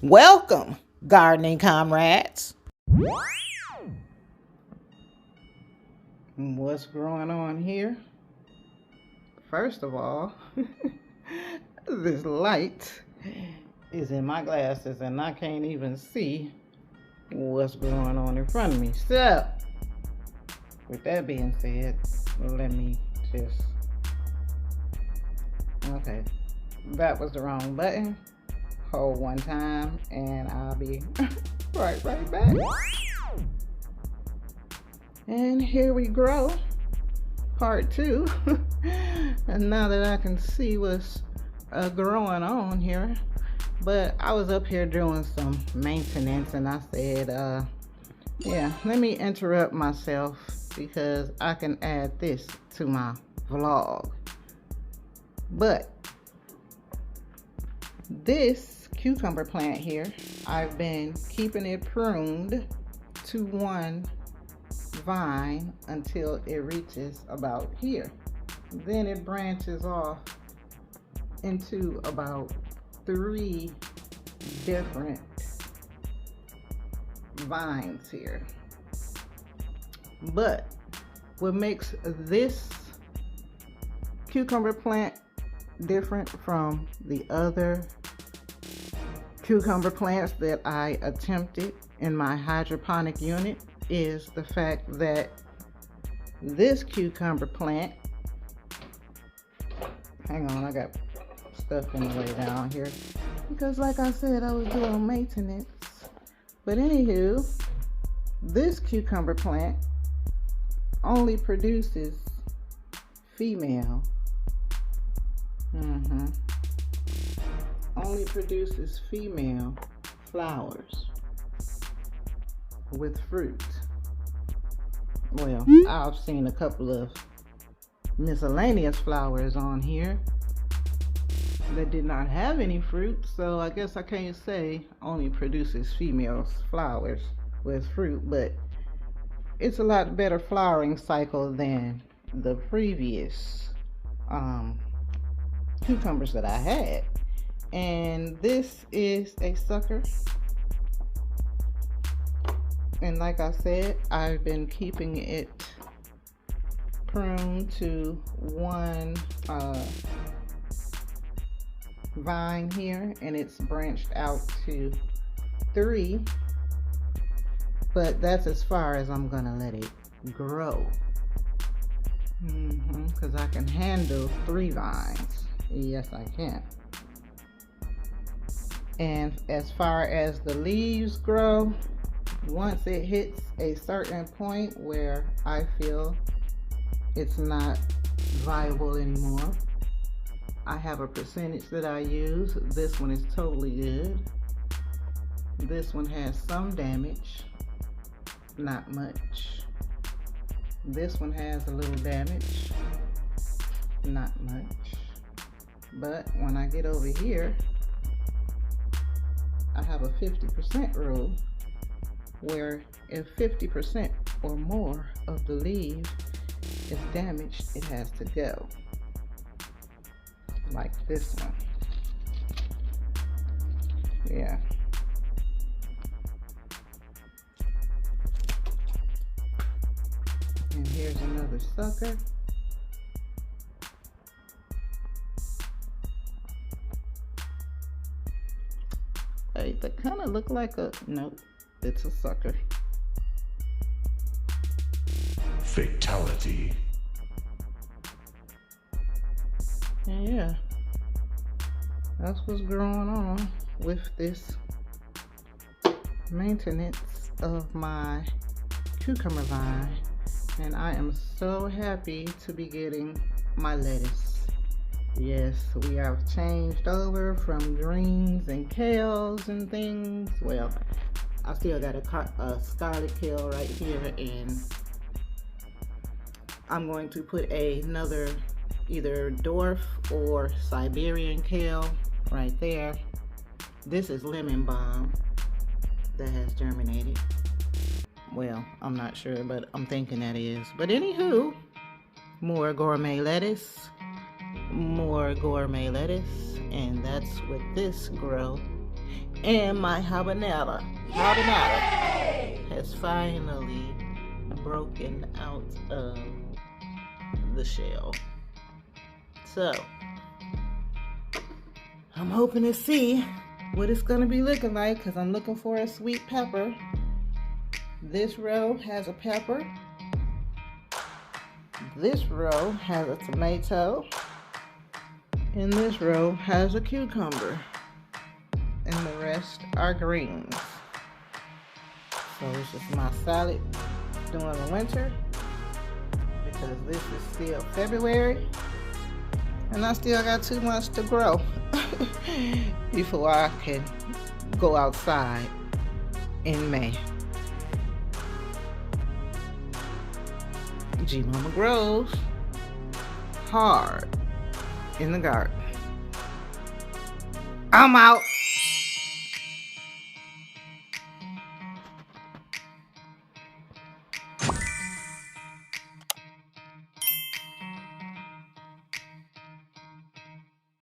Welcome, gardening comrades. What's growing on here? First of all, this light is in my glasses and I can't even see what's going on in front of me. So, with that being said, let me just... Okay, that was the wrong button. Hold one time and I'll be right back. And here we grow, part 2. And now that I can see what's growing on here, but I was up here doing some maintenance and I said, yeah, let me interrupt myself because I can add this to my vlog. But this cucumber plant here, I've been keeping it pruned to one vine until it reaches about here. Then it branches off into about 3 different vines here. But what makes this cucumber plant different from the other cucumber plants that I attempted in my hydroponic unit is the fact that this cucumber plant, hang on, I got stuff in the way down here because like I said, I was doing maintenance. But anywho, this cucumber plant only produces female. Only produces female flowers with fruit. Well, I've seen a couple of miscellaneous flowers on here that did not have any fruit, so I guess I can't say only produces female flowers with fruit, but it's a lot better flowering cycle than the previous cucumbers that I had. And this is a sucker, and like I said, I've been keeping it pruned to one vine here, and it's branched out to 3, but that's as far as I'm gonna let it grow, because I can handle 3 vines. Yes, I can. And as far as the leaves grow, once it hits a certain point where I feel it's not viable anymore, I have a percentage that I use. This one is totally good. This one has some damage, not much. This one has a little damage, not much. But when I get over here, I have a 50% rule where if 50% or more of the leaf is damaged, it has to go. Like this one. Yeah. And here's another sucker. Hey, they kind of look like a, nope, it's a sucker. Fatality. And yeah, that's what's going on with this maintenance of my cucumber vine. And I am so happy to be getting my lettuce. Yes, we have changed over from greens and kales and things. Well, I still got a scarlet kale right here, and I'm going to put another either dwarf or Siberian kale right there. This is lemon balm that has germinated. Well, I'm not sure, but I'm thinking that is. But anywho, more gourmet lettuce, and that's what this grow. And my habanero has finally broken out of the shell. So I'm hoping to see what it's gonna be looking like, because I'm looking for a sweet pepper. This row has a pepper. This row has a tomato. And this row has a cucumber. And the rest are greens. So it's just my salad during the winter, because this is still February and I still got 2 months to grow before I can go outside in May. G Mama grows hard in the garden. I'm out.